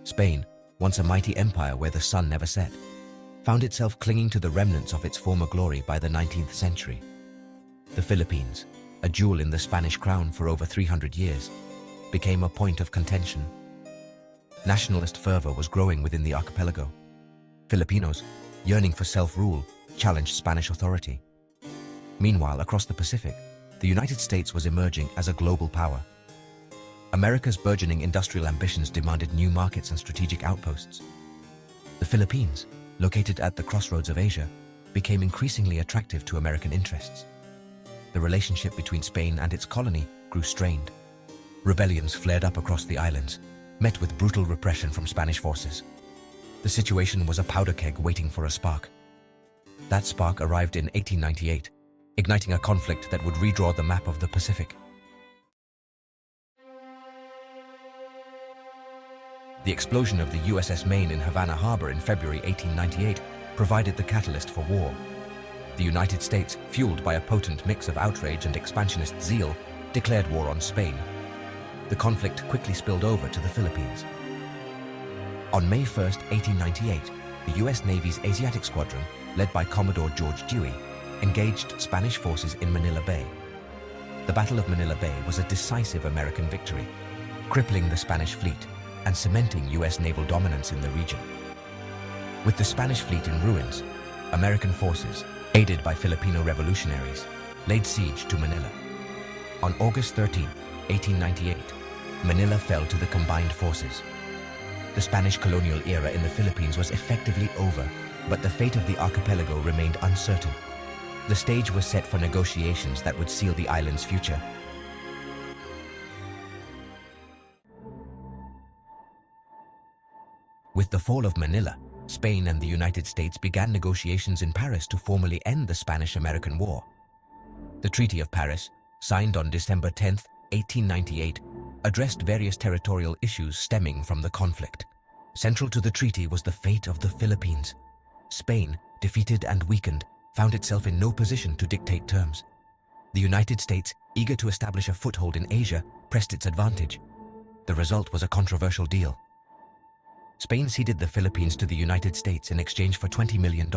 Spain, once a mighty empire where the sun never set, found itself clinging to the remnants of its former glory by the 19th century. The Philippines, a jewel in the Spanish crown for over 300 years, became a point of contention. Nationalist fervor was growing within the archipelago. Filipinos, yearning for self-rule, challenged Spanish authority. Meanwhile, across the Pacific, the United States was emerging as a global power. America's burgeoning industrial ambitions demanded new markets and strategic outposts. The Philippines, located at the crossroads of Asia, became increasingly attractive to American interests. The relationship between Spain and its colony grew strained. Rebellions flared up across the islands, met with brutal repression from Spanish forces. The situation was a powder keg waiting for a spark. That spark arrived in 1898, igniting a conflict that would redraw the map of the Pacific. The explosion of the USS Maine in Havana Harbor in February 1898 provided the catalyst for war. The United States, fueled by a potent mix of outrage and expansionist zeal, declared war on Spain. The conflict quickly spilled over to the Philippines. On May 1, 1898, the U.S. Navy's Asiatic Squadron, led by Commodore George Dewey, engaged Spanish forces in Manila Bay. The Battle of Manila Bay was a decisive American victory, crippling the Spanish fleet and cementing U.S. naval dominance in the region. With the Spanish fleet in ruins, American forces, aided by Filipino revolutionaries, laid siege to Manila. On August 13, 1898, Manila fell to the combined forces. The Spanish colonial era in the Philippines was effectively over, but the fate of the archipelago remained uncertain. The stage was set for negotiations that would seal the island's future. With the fall of Manila, Spain and the United States began negotiations in Paris to formally end the Spanish-American War. The Treaty of Paris, signed on December 10, 1898, addressed various territorial issues stemming from the conflict. Central to the treaty was the fate of the Philippines. Spain, defeated and weakened, found itself in no position to dictate terms. The United States, eager to establish a foothold in Asia, pressed its advantage. The result was a controversial deal. Spain ceded the Philippines to the United States in exchange for $20 million.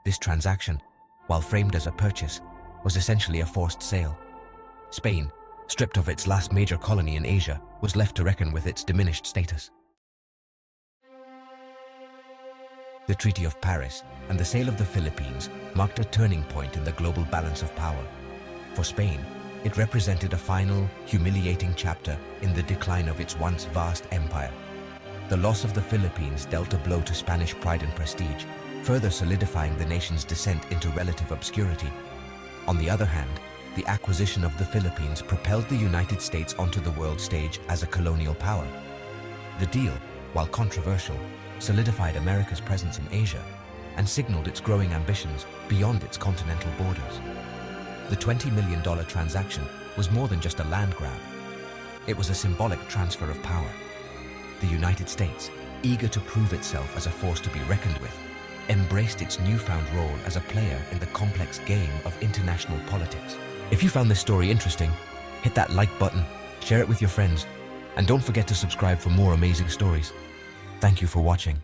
This transaction, while framed as a purchase, was essentially a forced sale. Spain, stripped of its last major colony in Asia, was left to reckon with its diminished status. The Treaty of Paris and the sale of the Philippines marked a turning point in the global balance of power. For Spain, it represented a final, humiliating chapter in the decline of its once vast empire. The loss of the Philippines dealt a blow to Spanish pride and prestige, further solidifying the nation's descent into relative obscurity. On the other hand, the acquisition of the Philippines propelled the United States onto the world stage as a colonial power. The deal, while controversial, solidified America's presence in Asia and signaled its growing ambitions beyond its continental borders. The $20 million transaction was more than just a land grab. It was a symbolic transfer of power. The United States, eager to prove itself as a force to be reckoned with, embraced its newfound role as a player in the complex game of international politics. If you found this story interesting, hit that like button, share it with your friends, and don't forget to subscribe for more amazing stories. Thank you for watching.